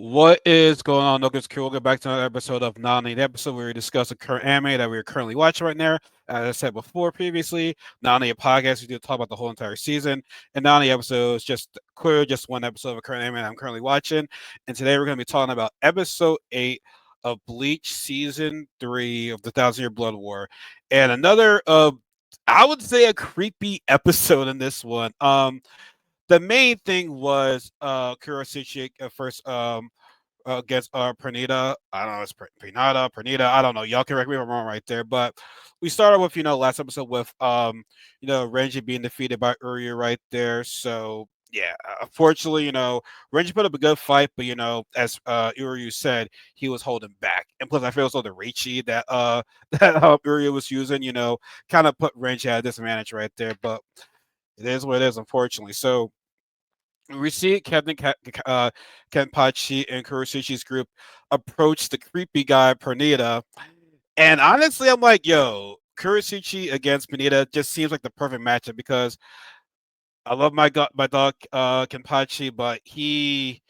What is going on, Nuggets Crew? Welcome back to another episode of Nani, the episode where we discuss the current anime that we're currently watching right now. As I said before previously, Nani a podcast, we do talk about the whole entire season. And Nani episodes just one episode of a current anime that I'm currently watching. And today we're going to be talking about episode 8 of Bleach season 3 of the Thousand Year Blood War. And another I would say a creepy episode in this one. The main thing was Kuroshichi first against Pernita. I don't know, it's Pernita. I don't know. Y'all can correct me if I'm wrong right there. But we started with last episode with Renji being defeated by Uryu right there. So yeah, unfortunately, Renji put up a good fight, but as Uryu said, he was holding back. And plus I feel also the Reichi that that Uryu was using, kind of put Renji at a disadvantage right there. But it is what it is, unfortunately. So we see Kenpachi and Kuroshichi's group approach the creepy guy Pernita, and honestly, I'm like, yo, Kuroshichi against Pernita just seems like the perfect matchup because I love my dog Kenpachi, but he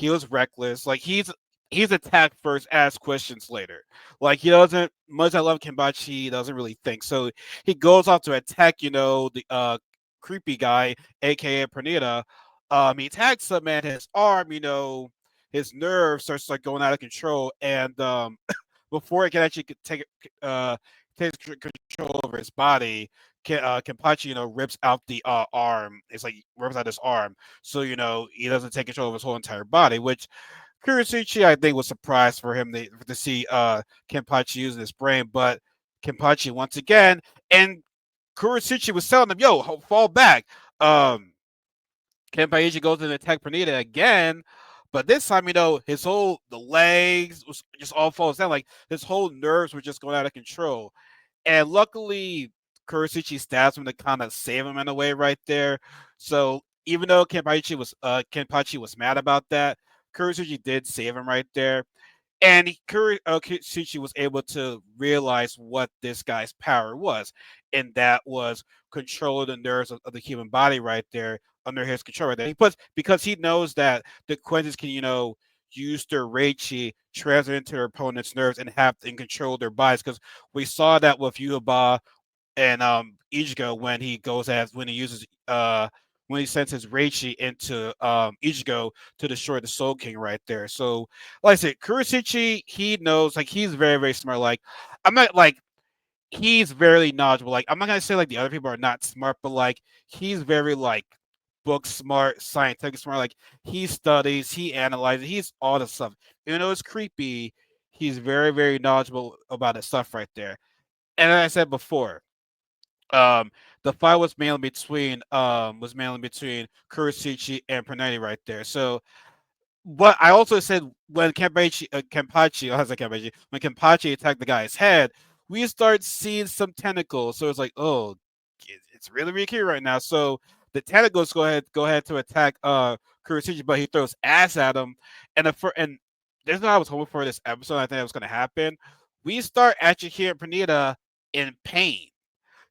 was reckless. Like he's attacked first, ask questions later. Like he doesn't much. I love Kenpachi. He doesn't really think. So he goes off to attack. The creepy guy, aka Pernita. He attacks him, and his arm. His nerve starts like going out of control, and before it can actually uh take control over his body, Kenpachi, rips out the arm. It's like rips out his arm, so he doesn't take control of his whole entire body. Which Kurisuchi, I think, was surprised for him to see Kenpachi using his brain, but Kenpachi once again, and Kurisuchi was telling him, "Yo, fall back." Um, Kenpachi goes in and attack Pernita again, but this time, the legs was just all falls down. Like his whole nerves were just going out of control. And luckily, Kuroshichi stabs him to kind of save him in a way right there. So even though Kenpachi was mad about that, Kuroshichi did save him right there. And Kuroshichi was able to realize what this guy's power was, and that was controlling the nerves of the human body right there under his control right there. He puts because he knows that the Quintus can, use their Reichi, transfer into their opponent's nerves, and have and control their bodies. Because we saw that with Yuba and Ichigo when he uses when he sends his Reichi into Ichigo to destroy the Soul King right there. So like I said, Kuroshichi, he knows, like, he's very, very smart. Like I'm not like he's very knowledgeable. Like I'm not gonna say like the other people are not smart, but like he's very like book smart, scientific smart. Like he studies, he analyzes, he's all the stuff. Even though it's creepy, he's very, very knowledgeable about his stuff right there. And as I said before, um, the fight was mainly between Kuroshichi and Pernani right there. So, but I also said when when Kenpachi attacked the guy's head, we start seeing some tentacles. So it's like, oh, it's really, really cute right now. So the tentacles go ahead to attack Kuroshichi, but he throws ass at him, and this is what I was hoping for this episode. I think that was going to happen. We start actually hearing Pernita in pain.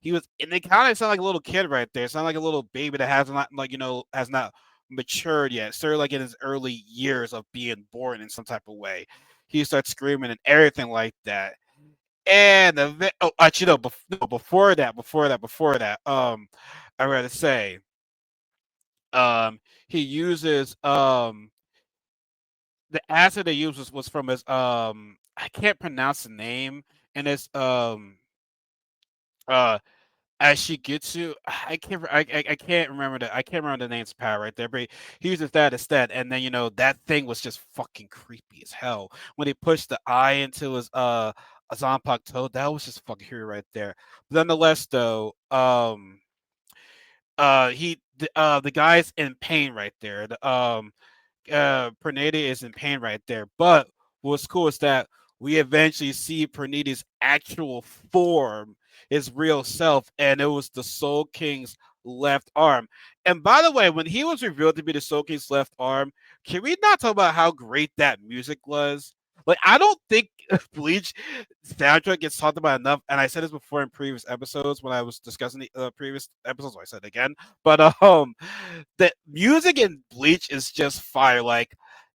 He was, and they kind of sound like a little kid right there. Sound like a little baby that has not, like, has not matured yet. Still like in his early years of being born in some type of way. He starts screaming and everything like that. And actually, no, before that, I gotta say, he uses the acid they used was from his I can't pronounce the name, and it's uh as she gets you, I can't remember the name's power right there, but he uses that instead, and then that thing was just fucking creepy as hell when he pushed the eye into his Zanpakuto toe. That was just fucking creepy right there. But nonetheless, though, the guy's in pain right there. Pernita is in pain right there. But what's cool is that we eventually see Pernita's actual form, his real self, and it was the Soul King's left arm. And by the way, when he was revealed to be the Soul King's left arm, can we not talk about how great that music was? Like, I don't think Bleach soundtrack gets talked about enough, and I said this before in previous episodes when I was discussing the previous episodes. So I said it again, but the music in Bleach is just fire. Like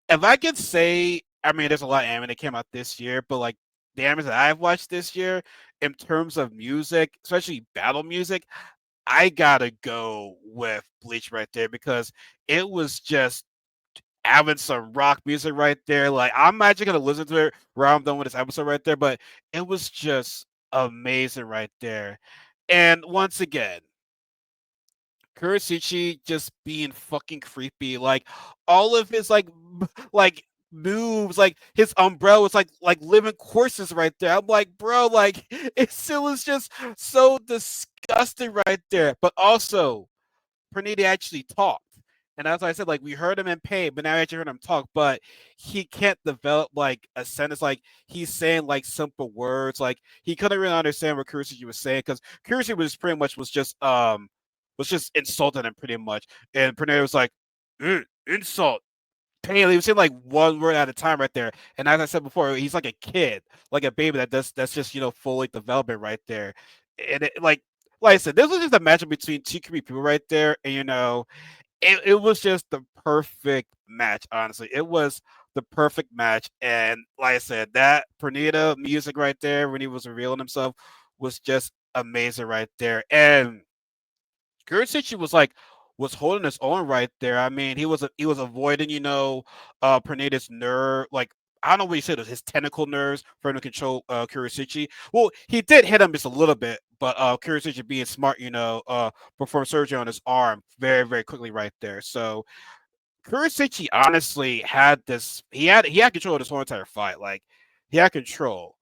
if I could say, I mean, there's a lot of anime that came out this year, but like the anime that I've watched this year, in terms of music, especially battle music, I gotta go with Bleach right there because it was just having some rock music right there. Like I'm actually gonna listen to it where I'm done with this episode right there, but it was just amazing right there. And once again, Kuroshichi just being fucking creepy. Like all of his like moves, like his umbrella was like living corpses right there. I'm like, bro, like it still is just so disgusting right there. But also, Pernita actually talked. And as I said, like we heard him in pain, but now we actually heard him talk. But he can't develop like a sentence. Like he's saying like simple words. Like he couldn't really understand what Kuroshichi was saying because Kuroshichi was pretty much was just insulting him pretty much. And Pernita was like, insult. Pain. He was saying like one word at a time right there. And as I said before, he's like a kid, like a baby that's just fully developing right there. And like I said, this was just a matchup between two creepy people right there, and it was just the perfect match. Honestly, it was the perfect match, and like I said, that Pernita music right there when he was revealing himself was just amazing right there, and Kuricic was holding his own right there. I mean, he was avoiding, Pernita's nerve, like I don't know what you said, his tentacle nerves for him to control Kuricic. Well, he did hit him just a little bit, but Kuricic being smart, performed surgery on his arm very, very quickly right there. So Kuricic honestly had this. He had control of this whole entire fight. Like he had control.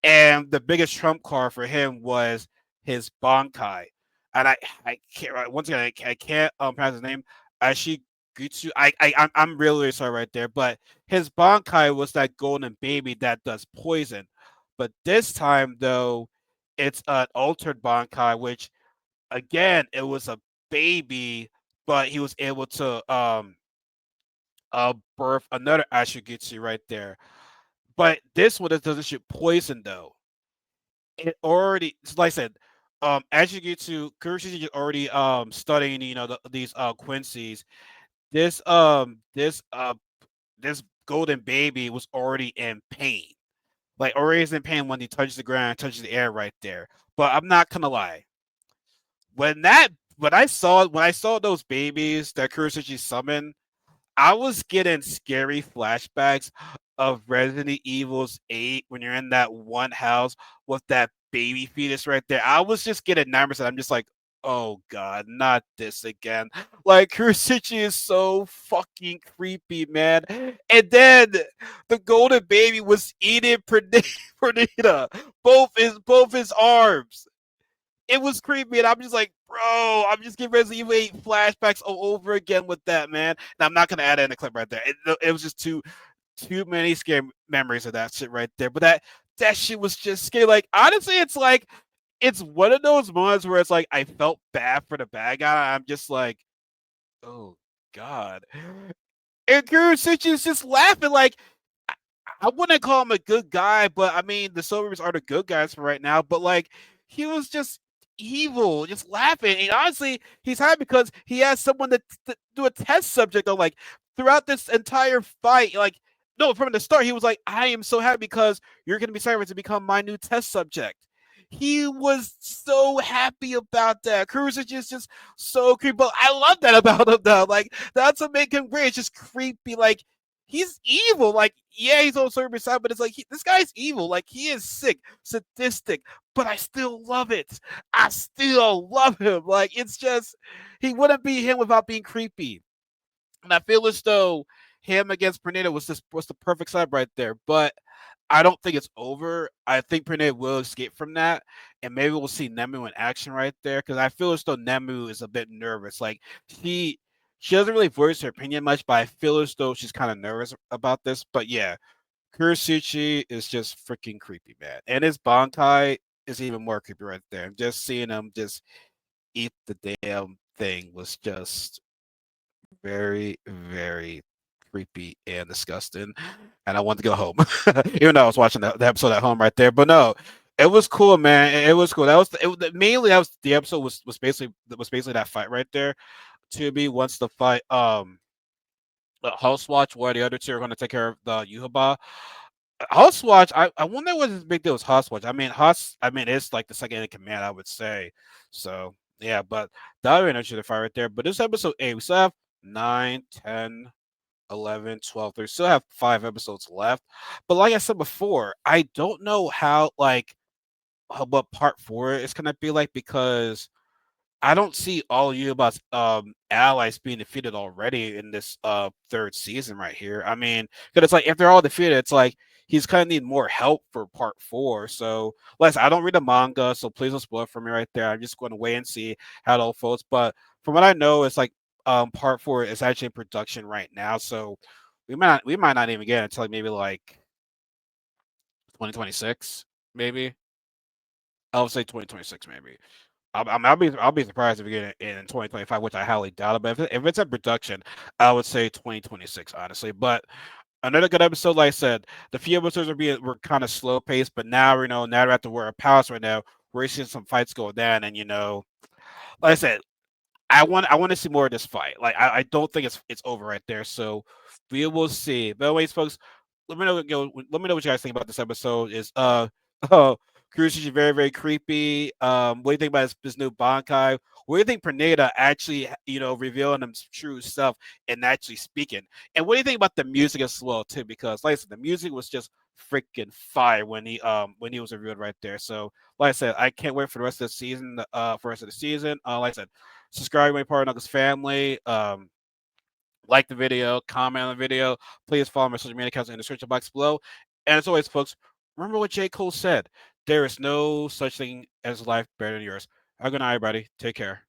And the biggest trump card for him was his Bankai. And I can't once again I can't pronounce his name. Ashigutsu. I'm really, really sorry right there. But his Bankai was that golden baby that does poison. But this time though, it's an altered Bankai, which again it was a baby, but he was able to birth another Ashigutsu right there. But this one doesn't shoot poison though. It already, like I said, as you get to Kuroshi's already studying, these quincies. This this golden baby was already in pain. Like already is in pain when he touches the ground, touches the air right there. But I'm not gonna lie. When that when I saw those babies that Kurosachi summoned, I was getting scary flashbacks of Resident Evil's 8 when you're in that one house with that baby fetus right there. I was just getting nervous and I'm just like, oh god, not this again. Like Kurosachi is so fucking creepy, man. And then the golden baby was eating Pernita, both his arms. It was creepy, and I'm just like, bro, I'm just getting Resident Evil 8 flashbacks all over again with that, man. And I'm not gonna add it in the clip right there. It was just too many scary memories of that shit right there. But that shit was just scary. Like honestly, it's one of those moments where it's like I felt bad for the bad guy. I'm just like, oh god. And Kurosuchi's just laughing like I, I wouldn't call him a good guy, but I mean the Silvers are the good guys for right now. But like he was just evil, just laughing. And honestly, he's happy because he has someone to do a test subject on. Like throughout this entire fight, like no, from the start, he was like, "I am so happy because you're going to be selected to become my new test subject." He was so happy about that. Cruz is just so creepy. But I love that about him though. Like that's what make him great. It's just creepy. Like he's evil. Like yeah, he's on certain side, but it's like this guy's evil. Like he is sick, sadistic, but I still love it. I still love him. Like it's just he wouldn't be him without being creepy. And I feel as though him against Pernita was the perfect side right there. But I don't think it's over. I think Pernita will escape from that, and maybe we'll see Nemu in action right there. Because I feel as though Nemu is a bit nervous. Like she doesn't really voice her opinion much, but I feel as though she's kind of nervous about this. But yeah, Kurisuchi is just freaking creepy, man, and his Bankai is even more creepy right there. Just seeing him just eat the damn thing was just very, very creepy and disgusting. And I wanted to go home, even though I was watching the episode at home right there. But no, it was cool, man. It was cool. That was mainly that was the episode was basically that fight right there. To me, once the fight House Watch, where the other two are going to take care of the Yuhaba. House Watch, I wonder what his big deal is. House Watch. I mean, it's like the second in command, I would say. So yeah, but that would be an interesting fight right there. But this episode 8, we still have 9, 10, 11, 12. We still have 5 episodes left. But like I said before, I don't know how what part 4 is gonna be like, because I don't see all Yuba's allies being defeated already in this third season right here. I mean, because it's like if they're all defeated, it's like he's kind of need more help for part 4. So, Les, I don't read the manga, so please don't spoil it for me right there. I'm just going to wait and see how it all folds. But from what I know, it's like part 4 is actually in production right now, so we might not even get it until like maybe like 2026, maybe. I would say 2026, maybe. I'll be surprised if we get it in 2025, which I highly doubt it. But if it's in production, I would say 2026, honestly. But another good episode, like I said, the few episodes were kind of slow paced, but now now we're at the War of Palace right now. We're seeing some fights go down, and like I said, I want to see more of this fight. Like I don't think it's over right there. So we will see. But anyways, folks, let me know what you guys think about this episode. Is oh, Cruise is very very creepy. What do you think about this new Bankai? What do you think Pernita actually revealing them true stuff and actually speaking? And what do you think about the music as well too? Because like I said, the music was just freaking fire when he was revealed right there. So like I said, I can't wait for the rest of the season. For the rest of the season. Like I said, subscribe to my Part Knuckles family. Like the video, comment on the video. Please follow my social media accounts in the description box below. And as always, folks, remember what J. Cole said. There is no such thing as life better than yours. Have a good night, everybody. Take care.